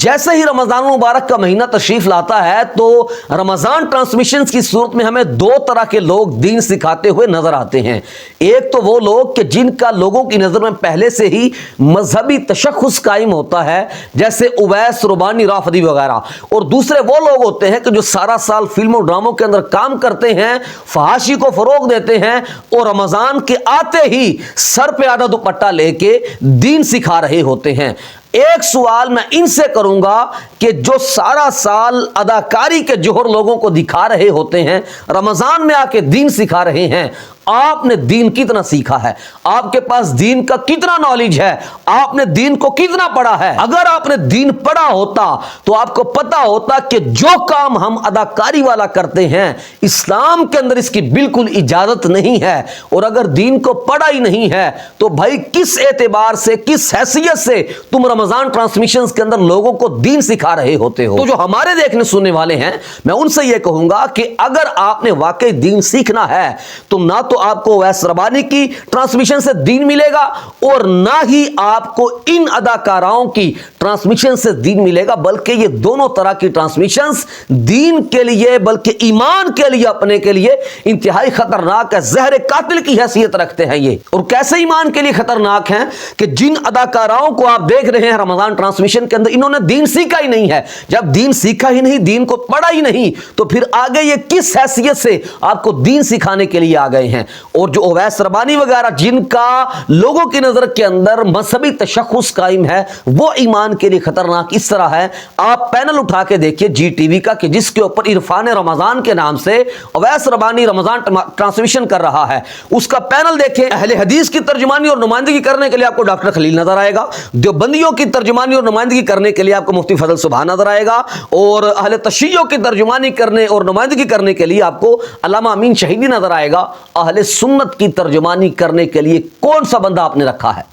जैसे ही रमजान मुबारक का महीना तशरीफ लाता है तो रमजान ट्रांसमिशन की सूरत में हमें दो तरह के लोग दीन सिखाते हुए नजर आते हैं। एक तो वो लोग कि जिनका लोगों की नजर में पहले से ही मजहबी तशख्खुस कायम होता है, जैसे उवैस, रुबानी, राफदी वगैरह, और दूसरे वो लोग होते हैं कि जो सारा साल फिल्मों ड्रामों के अंदर काम करते हैं, फहाशी को फरोग देते हैं और रमजान के आते ही सर पे आधा दुपट्टा लेके दीन सिखा रहे होते हैं। एक सवाल मैं इनसे करूंगा कि जो सारा साल अदाकारी के जोहर लोगों को दिखा रहे होते हैं, रमजान में आके दीन सिखा रहे हैं, आपने दीन कितना सीखा है? आपके पास दीन का कितना नॉलेज है? आपने दीन को कितना पढ़ा है? अगर आपने दीन पढ़ा होता तो आपको पता होता कि जो काम हम अदाकारी वाला करते हैं इस्लाम के अंदर इसकी बिल्कुल इजाजत नहीं है। और अगर दीन को पढ़ा ही नहीं है तो भाई किस एतबार से, किस हैसियत से तुम रमजान ट्रांसमिशन के अंदर लोगों को दीन सिखा रहे होते हो? तो जो हमारे देखने सुनने वाले हैं, मैं उनसे यह कहूंगा कि अगर आपने वाकई दीन सीखना है तो ना तो आपको वैस रबानी की ट्रांसमिशन से दीन मिलेगा और ना ही आपको इन अदाकाराओं की ट्रांसमिशन से दीन मिलेगा, बल्कि ये दोनों तरह की ट्रांसमिशंस दीन के लिए बल्कि ईमान के लिए, अपने के लिए इंतहाई खतरनाक है, जहर कातिल की हैसियत रखते हैं ये। और कैसे ईमान के लिए खतरनाक हैं कि जिन अदाकाराओं को आप देख रहे हैं रमजान ट्रांसमिशन के अंदर, इन्होंने दीन सीखा ही नहीं है। जब दीन सीखा ही नहीं, दीन को पढ़ा ही नहीं, तो फिर आगे ये किस हैसियत से आपको दीन सिखाने के लिए आ गए हैं? और जो उवैस रबानी वगैरह जिनका लोगों की नजर के अंदर मजहबी तशख्खुस कायम है, वो ईमान के लिए खतरनाक इस तरह है। आप पैनल उठा के देखिए जी टीवी का कि जिसके ऊपर इरफान रमजान के नाम से उवैस रबानी रमजान ट्रांसमिशन कर रहा है, उसका पैनल देखें। अहले हदीस की तर्जुमानी और नुमाइंदगी करने के लिए आपको डॉक्टर खलील नजर आएगा, देवबंदियों की तर्जुमानी और नुमाइंदगी करने के लिए आपको मुफ्ती फजल सुबहान नजर आएगा, और अहले तशय्युअ की तर्जुमानी करने और नुमाइंदगी करने के लिए आपको अल्लामा अमीन शहीदी नजर आएगा। अहले सुन्नत की तर्जुमानी करने के लिए कौन सा बंदा आपने रखा है?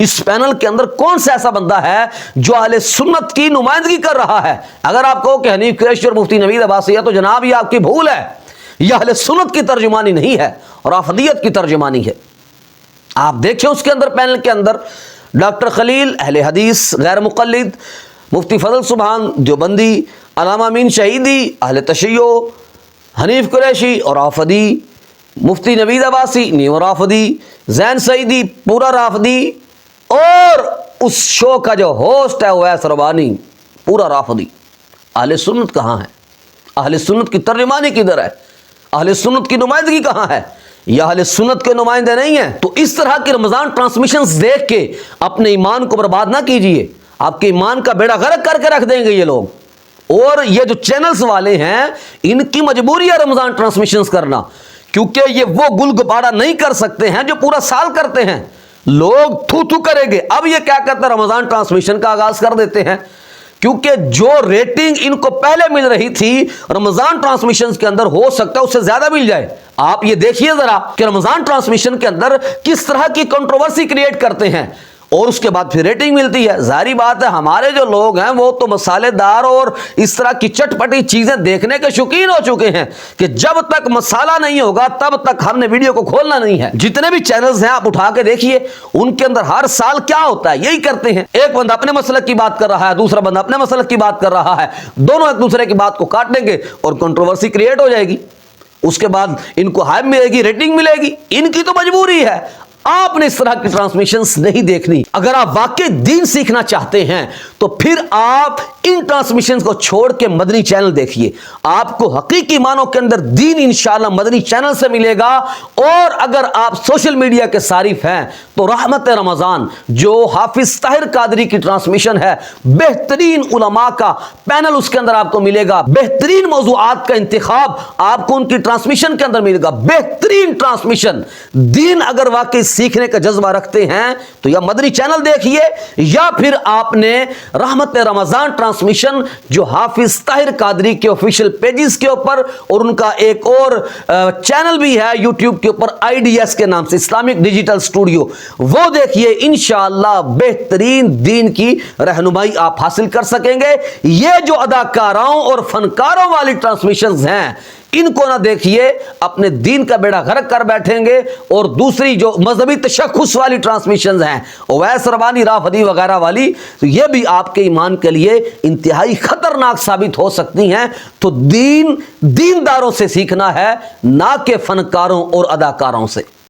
इस पैनल के अंदर कौन सा ऐसा बंदा है जो अहले सुन्नत की नुमाइंदगी कर रहा है? अगर आप कहो कि हनीफ कुरैशी और मुफ्ती नवीद अब्बासी है तो जनाब ये आपकी भूल है। यह अहले सुन्नत की तर्जुमानी नहीं है और राफिदियत की तर्जुमानी है। आप देखिए उसके अंदर, पैनल के अंदर डॉक्टर खलील अहले हदीस गैर मुक़ल्लिद, मुफ्ती फजल सुबहान देवबंदी, अल्लामा अमीन शहीदी अहले तशय्युअ, हनीफ कुरैशी और राफदी, मुफ्ती नवीद अब्बासी न्यू राफदी, जैन सईदी पूरा राफदी, और उस शो का जो होस्ट है उवैस रबानी पूरा राफदी। अहले सुन्नत कहाँ है? अहले सुन्नत की तर्जुमानी किधर है? अहले सुन्नत की नुमाइंदगी कहाँ है? यह अहले सुन्नत के नुमाइंदे नहीं है। तो इस तरह की रमजान ट्रांसमिशंस देख के अपने ईमान को बर्बाद ना कीजिए, आपके ईमान का बेड़ा गर्क करके रख देंगे ये लोग। और ये जो चैनल्स वाले हैं इनकी मजबूरी है रमजान ट्रांसमिशंस करना, क्योंकि ये वो गुलगुबारा नहीं कर सकते हैं जो पूरा साल करते हैं। लोग थू थू करेंगे। अब ये क्या करते हैं, रमजान ट्रांसमिशन का आगाज कर देते हैं, क्योंकि जो रेटिंग इनको पहले मिल रही थी रमजान ट्रांसमिशन के अंदर, हो सकता है उससे ज्यादा मिल जाए। आप ये देखिए जरा कि रमजान ट्रांसमिशन के अंदर किस तरह की कंट्रोवर्सी क्रिएट करते हैं और उसके बाद फिर रेटिंग मिलती है। जाहिर बात है हमारे जो लोग हैं वो तो मसालेदार और इस तरह की चटपटी चीजें देखने के शौकीन हो चुके हैं कि जब तक मसाला नहीं होगा तब तक हमने वीडियो को खोलना नहीं है। जितने भी चैनल्स हैं आप उठा के देखिए, उनके अंदर हर साल क्या होता है, यही करते हैं। एक बंदा अपने मसलक की बात कर रहा है, दूसरा बंदा अपने मसलक की बात कर रहा है, दोनों एक दूसरे की बात को काट देंगे और कंट्रोवर्सी क्रिएट हो जाएगी। उसके बाद इनको हाइप मिलेगी, रेटिंग मिलेगी। इनकी तो मजबूरी है, आपने इस तरह की ट्रांसमिशंस नहीं देखनी। अगर आप वाकई दीन सीखना चाहते हैं तो फिर आप इन ट्रांसमिशंस को छोड़ के मदनी चैनल देखिए। आपको हकीकी मानों के अंदर दीन इंशाअल्लाह मदनी चैनल से मिलेगा। और अगर आप सोशल मीडिया के सारिफ हैं तो रहमत रमजान जो हाफिज ताहिर कादरी की ट्रांसमिशन है, बेहतरीन उलमा का पैनल उसके अंदर आपको मिलेगा, बेहतरीन मौज़ूआत का इंतखाब आपको उनकी ट्रांसमिशन के अंदर मिलेगा, बेहतरीन ट्रांसमिशन। दीन अगर वाकई सीखने का जज्बा रखते हैं तो या मदनी चैनल देखिए या फिर आपने रहमत रमजान ट्रांसमिशन जो हाफिज ताहिर कादरी के ऑफिशियल पेजेस के ऊपर, और उनका एक और चैनल भी है यूट्यूब के ऊपर IDS के नाम से, इस्लामिक डिजिटल स्टूडियो, वो देखिए। इंशाअल्लाह बेहतरीन दीन की रहनुमाई आप हासिल कर सकेंगे। ये जो अदाकारों और फनकारों वाली ट्रांसमिशंस हैं ان کو نہ دیکھیے اپنے دین کا بیڑا غرق کر بیٹھیں گے. اور دوسری جو مذہبی تشخص والی ٹرانسمیشنز ہیں اویس ربانی رافضی وغیرہ والی, تو یہ بھی آپ کے ایمان کے لیے انتہائی خطرناک ثابت ہو سکتی ہیں. تو دینداروں سے سیکھنا ہے, نہ کہ فنکاروں اور اداکاروں سے.